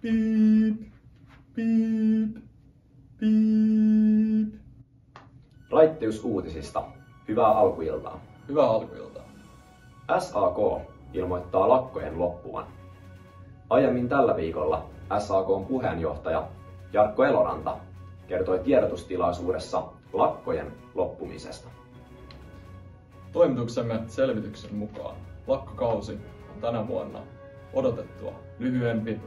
Piip, piip, piip. Raittiusuutisista. Hyvää alkuiltaa. Hyvää alkuiltaa. SAK ilmoittaa lakkojen loppuvan. Aiemmin tällä viikolla SAK:n puheenjohtaja Jarkko Eloranta kertoi tiedotustilaisuudessa lakkojen loppumisesta. Toimituksemme selvityksen mukaan lakkokausi on tänä vuonna odotettua lyhyempi,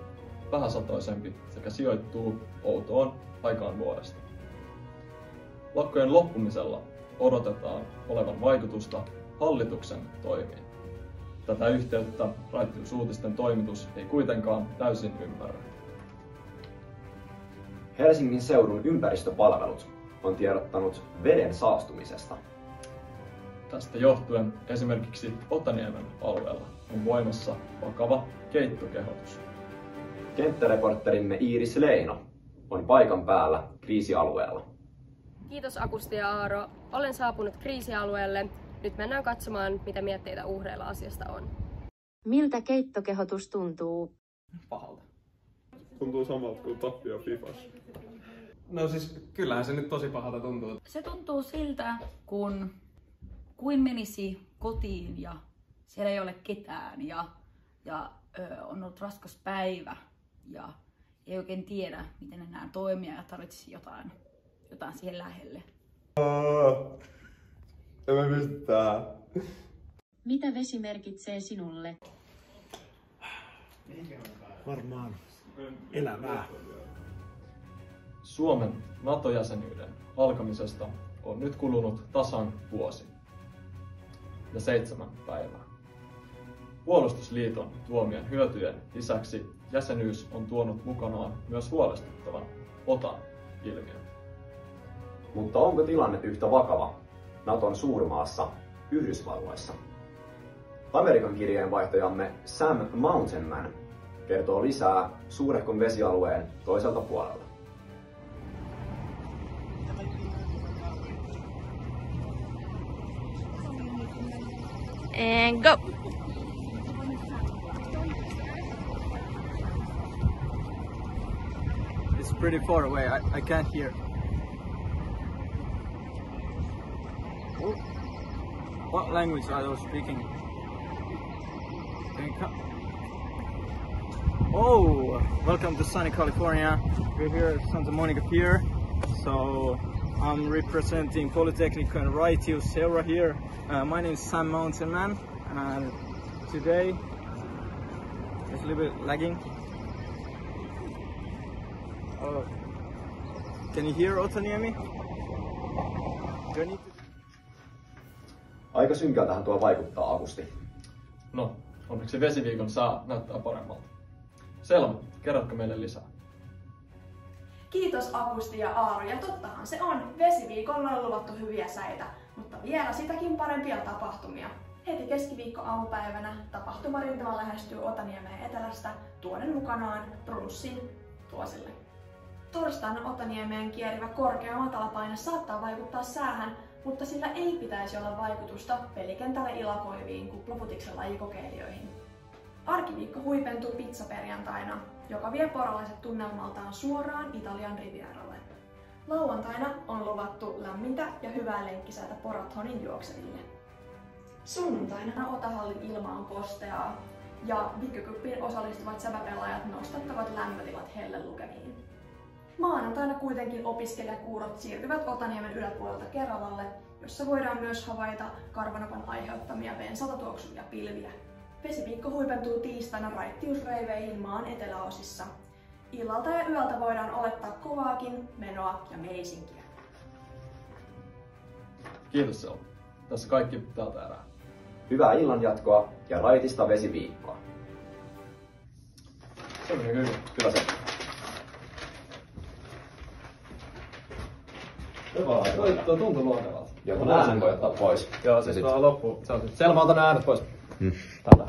vähäsatoisempi sekä sijoittuu outoon aikaan vuodesta. Lakkojen loppumisella odotetaan olevan vaikutusta hallituksen toimiin. Tätä yhteyttä Raittiusuutisten toimitus ei kuitenkaan täysin ymmärrä. Helsingin seudun ympäristöpalvelut on tiedottanut veden saastumisesta. Tästä johtuen esimerkiksi Otaniemen alueella on voimassa vakava keittokehotus. Kenttäreporterimme Iiris Leino on paikan päällä kriisialueella. Kiitos Akusti ja Aaro. Olen saapunut kriisialueelle. Nyt mennään katsomaan, mitä mietteitä uhreilla asiasta on. Miltä keittokehotus tuntuu? Pahalta. Tuntuu samalta kuin tappio Fifassa. No siis kyllähän se nyt tosi pahalta tuntuu. Se tuntuu siltä, kuin menisi kotiin ja siellä ei ole ketään ja on ollut raskas päivä ja ei oikein tiedä, miten enää toimia ja tarvitsisi jotain siihen lähelle. En mä pysty tähän. Mitä vesi merkitsee sinulle? Varmaan elämää. Suomen NATO-jäsenyyden alkamisesta on nyt kulunut tasan vuosi ja 7 päivää. Puolustusliiton tuomien hyötyjen lisäksi jäsenyys on tuonut mukanaan myös huolestuttavan OTAN-ilmiön. Mutta onko tilanne yhtä vakava Naton suurmaassa Yhdysvalloissa? Amerikan kirjeenvaihtajamme Sam Mountainman kertoo lisää suurehkon vesialueen toiselta puolelta. And go! It's pretty far away, I can't hear. Oh. What language are you speaking? Can you come? Oh, welcome to sunny California. We're here at Santa Monica Pier. So I'm representing Polytechnic and Raitius Seura here. My name is Sam Mountainman, and today it's a little bit lagging. Can you hear Otaniemi? Aika synkältähän tuo vaikuttaa, Akusti. No, onneksi vesiviikon sää näyttää paremmalta. Selma, kerrotko meille lisää? Kiitos Akusti ja Aaro, ja tottahan se on. Vesiviikolla on luvattu hyviä säitä, mutta vielä sitäkin parempia tapahtumia. Heti keskiviikko-aamupäivänä tapahtumarintama lähestyy Otaniemeen etelästä tuoden mukanaan brunssin tuosille. Torstaina Otaniemeen kierivä korkea matalapaine saattaa vaikuttaa säähän, mutta sillä ei pitäisi olla vaikutusta pelikentälle ilakoiviin kuplafutiksen lajikokeilijoihin. Arkiviikko huipentuu pizzaperjantaina, joka vie porolaiset tunnelmaltaan suoraan Italian Rivieralle. Lauantaina on luvattu lämmintä ja hyvää lenkkisäätä Porathonin juokseville. Sunnuntaina Otahallin ilma on kosteaa ja Vikkocupin osallistuvat säväpelaajat nostattavat lämpötilat hellelukemiin. Maanantaina kuitenkin opiskelijakuurot siirtyvät Otaniemen yläpuolelta Keravalle, jossa voidaan myös havaita karvanapan aiheuttamia bensalta tuoksuvia pilviä. Vesiviikko huipentuu tiistaina raittiusreiveihin maan eteläosissa. Illalta ja yöltä voidaan olettaa kovaakin menoa ja meisinkiä. Kiitos Selma. Tässä kaikki tältä erää. Hyvää illanjatkoa ja raitista vesiviikkoa. Se meni hyvin. Hyvä se. Hyvä. Tuo tuntui luontevalta. Joku äänen voi ottaa pois. Joo, se on loppu. Selma, ota ne äänet pois. Tällä.